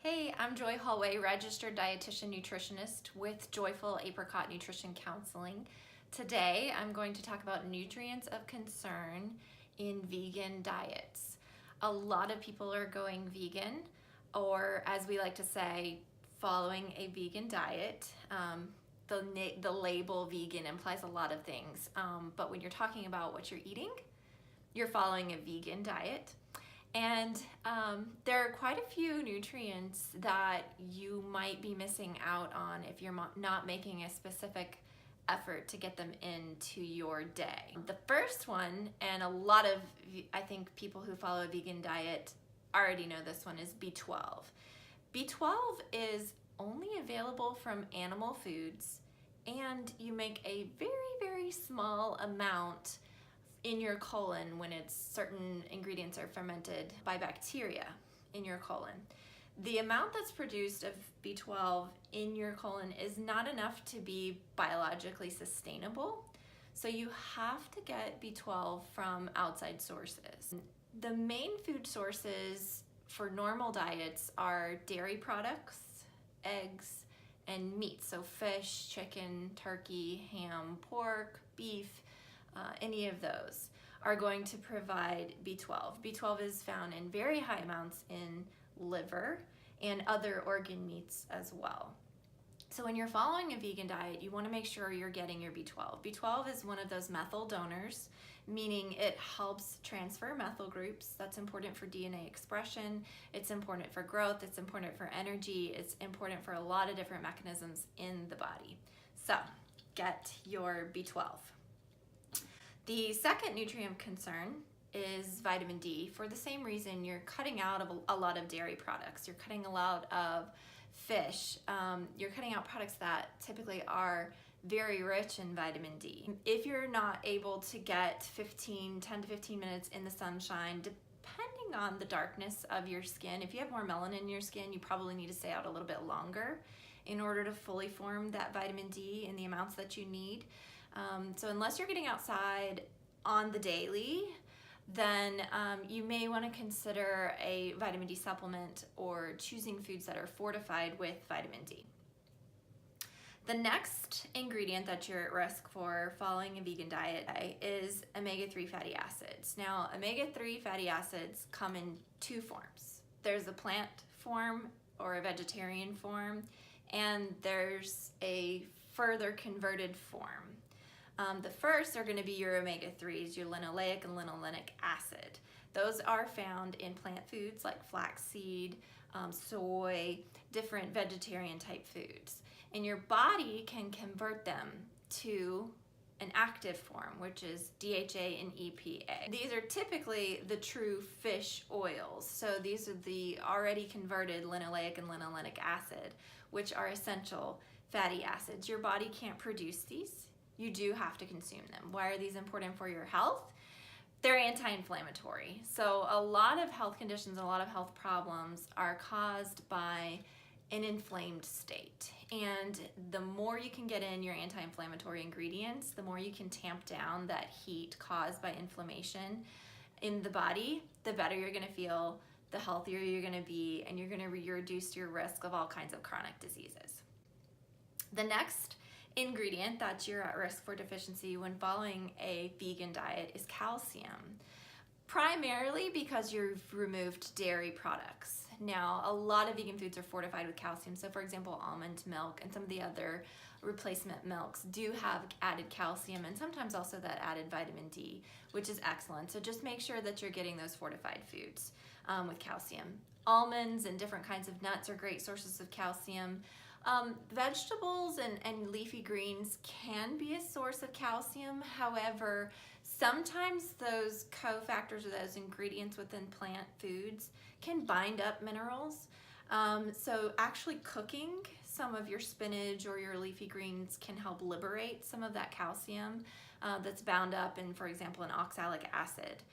Hey, I'm Joy Hallway, registered dietitian nutritionist with Joyful Apricot Nutrition Counseling. Today, I'm going to talk about nutrients of concern in vegan diets. A lot of people are going vegan, or as we like to say, following a vegan diet. The label vegan implies a lot of things, but when you're talking about what you're eating, you're following a vegan diet. And there are quite a few nutrients that you might be missing out on if you're not making a specific effort to get them into your day. The first one, and a lot of, I think, people who follow a vegan diet already know this one, is B12. B12 is only available from animal foods, and you make a very, very small amount in your colon when certain ingredients are fermented by bacteria in your colon. The amount that's produced of B12 in your colon is not enough to be biologically sustainable, so you have to get B12 from outside sources. The main food sources for normal diets are dairy products, eggs, and meat, so fish, chicken, turkey, ham, pork, beef. Any of those are going to provide B12. B12 is found in very high amounts in liver and other organ meats as well. So when you're following a vegan diet, you want to make sure you're getting your B12. B12 is one of those methyl donors, meaning it helps transfer methyl groups. That's important for DNA expression. It's important for growth. It's important for energy. It's important for a lot of different mechanisms in the body. So get your B12. The second nutrient of concern is vitamin D. For the same reason, you're cutting out of a lot of dairy products. You're cutting a lot of fish. You're cutting out products that typically are very rich in vitamin D. If you're not able to get 10 to 15 minutes in the sunshine, depending on the darkness of your skin, if you have more melanin in your skin, you probably need to stay out a little bit longer in order to fully form that vitamin D in the amounts that you need. So unless you're getting outside on the daily, then you may want to consider a vitamin D supplement or choosing foods that are fortified with vitamin D. The next ingredient that you're at risk for following a vegan diet is omega-3 fatty acids. Now, omega-3 fatty acids come in two forms. There's a plant form or a vegetarian form, and there's a further converted form. The first are going to be your omega-3s, your linoleic and linolenic acid. Those are found in plant foods like flaxseed, soy, different vegetarian type foods. And your body can convert them to an active form, which is DHA and EPA. These are typically the true fish oils. So these are the already converted linoleic and linolenic acid, which are essential fatty acids. Your body can't produce these. You do have to consume them. Why are these important for your health? They're anti-inflammatory. So a lot of health conditions, a lot of health problems are caused by an inflamed state. And the more you can get in your anti-inflammatory ingredients, the more you can tamp down that heat caused by inflammation in the body, the better you're going to feel, the healthier you're going to be, and you're going to reduce your risk of all kinds of chronic diseases. The next ingredient that you're at risk for deficiency when following a vegan diet is calcium, primarily because you've removed dairy products. Now, a lot of vegan foods are fortified with calcium. So for example, almond milk and some of the other replacement milks do have added calcium, and sometimes also that added vitamin D, which is excellent. So just make sure that you're getting those fortified foods with calcium. Almonds and different kinds of nuts are great sources of calcium. Vegetables and leafy greens can be a source of calcium. However, sometimes those cofactors or those ingredients within plant foods can bind up minerals. So actually cooking some of your spinach or your leafy greens can help liberate some of that calcium that's bound up in, for example, an oxalic acid.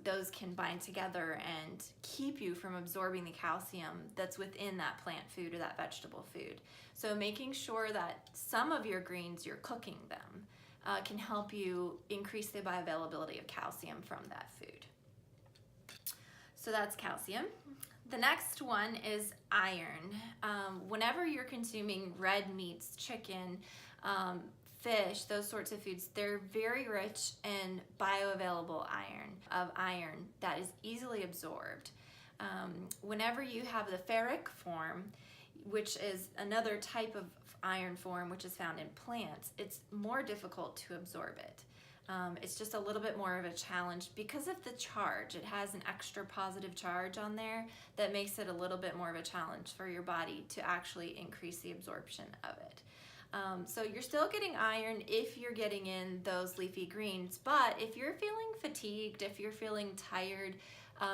Those can bind together and keep you from absorbing the calcium that's within that plant food or that vegetable food. So making sure that some of your greens, you're cooking them, can help you increase the bioavailability of calcium from that food. So that's calcium. The next one is iron. Whenever you're consuming red meats, chicken, fish, those sorts of foods, they're very rich in bioavailable iron that is easily absorbed. Whenever you have the ferric form, which is another type of iron form which is found in plants, it's more difficult to absorb it. It's just a little bit more of a challenge because of the charge. It has an extra positive charge on there that makes it a little bit more of a challenge for your body to actually increase the absorption of it. So you're still getting iron if you're getting in those leafy greens, but if you're feeling fatigued, if you're feeling tired,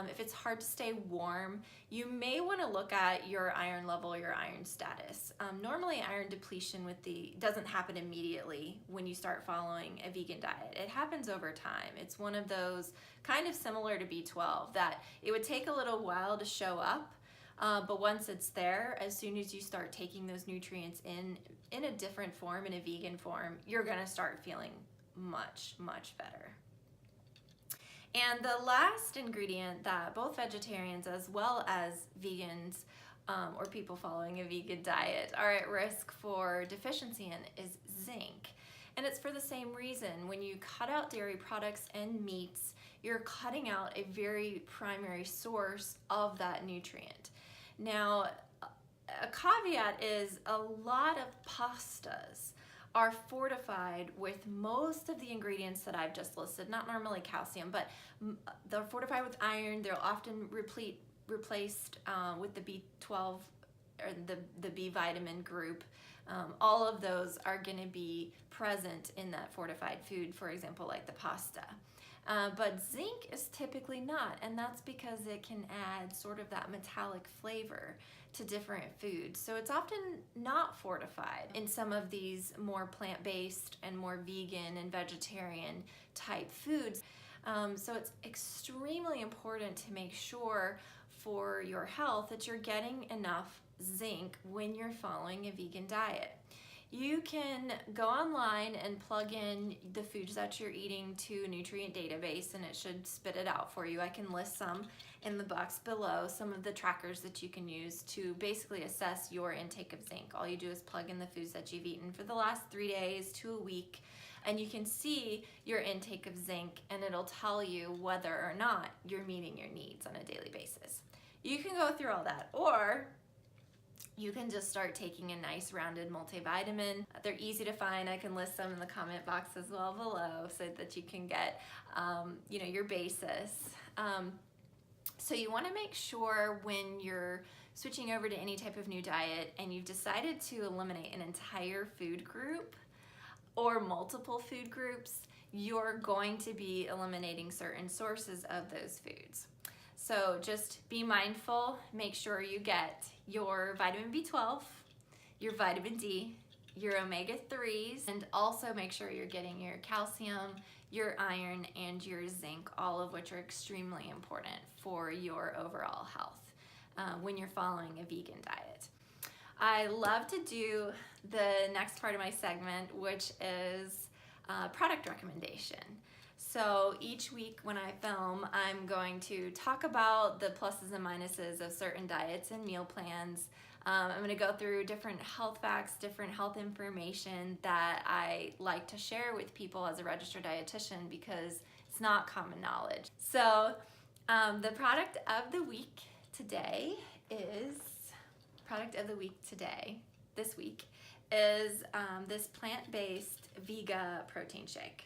if it's hard to stay warm, you may want to look at your iron level, your iron status. Normally iron depletion doesn't happen immediately when you start following a vegan diet. It happens over time. It's one of those kind of similar to B12 that it would take a little while to show up, but once it's there, as soon as you start taking those nutrients in a different form, in a vegan form, you're gonna start feeling much, much better. And the last ingredient that both vegetarians as well as vegans or people following a vegan diet are at risk for deficiency in is zinc. And it's for the same reason. When you cut out dairy products and meats, you're cutting out a very primary source of that nutrient. Now, a caveat is a lot of pastas are fortified with most of the ingredients that I've just listed, not normally calcium, but they're fortified with iron. They're often replaced with the B12 or the B vitamin group. All of those are gonna be present in that fortified food, for example, like the pasta. But zinc is typically not, and that's because it can add sort of that metallic flavor to different foods. So it's often not fortified in some of these more plant-based and more vegan and vegetarian type foods. So it's extremely important to make sure for your health that you're getting enough zinc when you're following a vegan diet. You can go online and plug in the foods that you're eating to a nutrient database and it should spit it out for you. I can list some in the box below, some of the trackers that you can use to basically assess your intake of zinc. All you do is plug in the foods that you've eaten for the last 3 days to a week, and you can see your intake of zinc and it'll tell you whether or not you're meeting your needs on a daily basis. You can go through all that, or you can just start taking a nice rounded multivitamin. They're easy to find. I can list some in the comment box as well below so that you can get your basis. So you want to make sure when you're switching over to any type of new diet and you've decided to eliminate an entire food group or multiple food groups, you're going to be eliminating certain sources of those foods. So just be mindful, make sure you get your vitamin B12, your vitamin D, your omega-3s, and also make sure you're getting your calcium, your iron, and your zinc, all of which are extremely important for your overall health when you're following a vegan diet. I love to do the next part of my segment, which is product recommendation. So each week when I film, I'm going to talk about the pluses and minuses of certain diets and meal plans. I'm going to go through different health facts, different health information that I like to share with people as a registered dietitian because it's not common knowledge. So the product of the week this week is this plant-based Vega protein shake.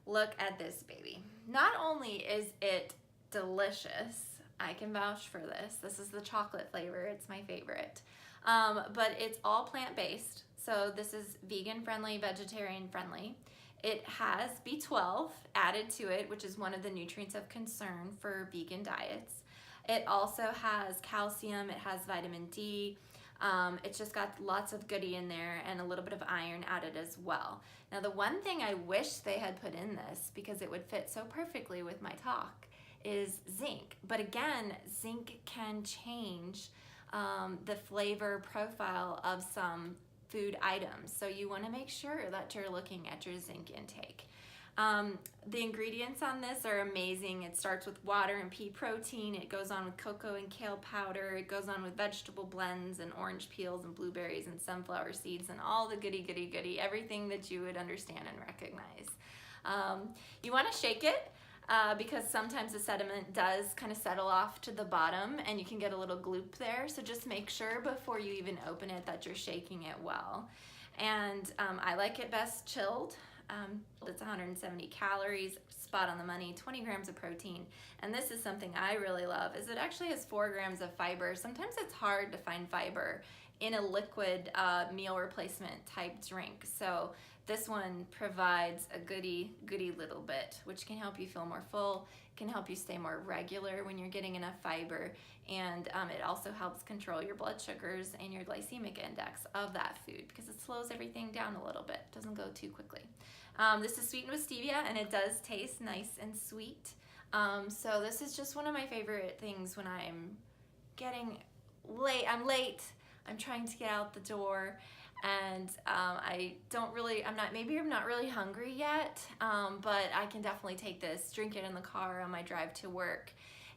Look at this baby. Not only is it delicious, I can vouch for this. This is the chocolate flavor, it's my favorite. But it's all plant-based, so this is vegan friendly, vegetarian friendly. It has B12 added to it, which is one of the nutrients of concern for vegan diets. It also has calcium, it has vitamin D. It's just got lots of goodie in there and a little bit of iron added as well. Now the one thing I wish they had put in this, because it would fit so perfectly with my talk, is zinc. But again, zinc can change the flavor profile of some food items. So you want to make sure that you're looking at your zinc intake. The ingredients on this are amazing. It starts with water and pea protein. It goes on with cocoa and kale powder. It goes on with vegetable blends and orange peels and blueberries and sunflower seeds and all the goody, everything that you would understand and recognize. You want to shake it because sometimes the sediment does kind of settle off to the bottom and you can get a little gloop there. So just make sure before you even open it that you're shaking it well. And I like it best chilled. It's 170 calories, spot on the money, 20 grams of protein. And this is something I really love, is it actually has 4 grams of fiber. Sometimes it's hard to find fiber in a liquid meal replacement type drink. So this one provides a goody little bit, which can help you feel more full, can help you stay more regular when you're getting enough fiber, and it also helps control your blood sugars and your glycemic index of that food because it slows everything down a little bit, doesn't go too quickly. This is sweetened with stevia and it does taste nice and sweet. So this is just one of my favorite things when I'm getting late. I'm trying to get out the door and maybe I'm not really hungry yet, but I can definitely take this, drink it in the car on my drive to work,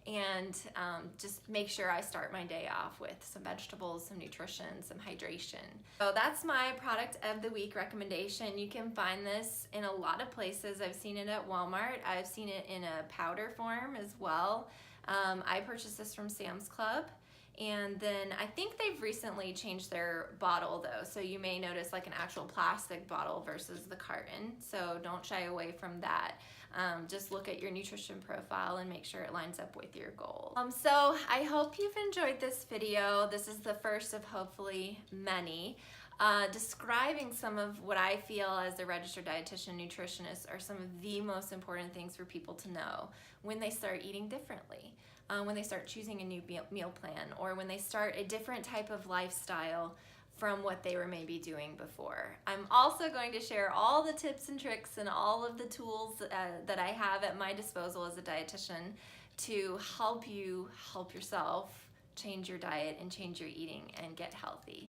and just make sure I start my day off with some vegetables, some nutrition, some hydration. So that's my product of the week recommendation. You can find this in a lot of places. I've seen it at Walmart. I've seen it in a powder form as well. I purchased this from Sam's Club. And then I think they've recently changed their bottle though. So you may notice like an actual plastic bottle versus the carton. So don't shy away from that. Just look at your nutrition profile and make sure it lines up with your goal. So I hope you've enjoyed this video. This is the first of hopefully many. Describing some of what I feel as a registered dietitian nutritionist are some of the most important things for people to know when they start eating differently. When they start choosing a new meal plan, or when they start a different type of lifestyle from what they were maybe doing before. I'm also going to share all the tips and tricks and all of the tools that I have at my disposal as a dietitian to help you help yourself change your diet and change your eating and get healthy.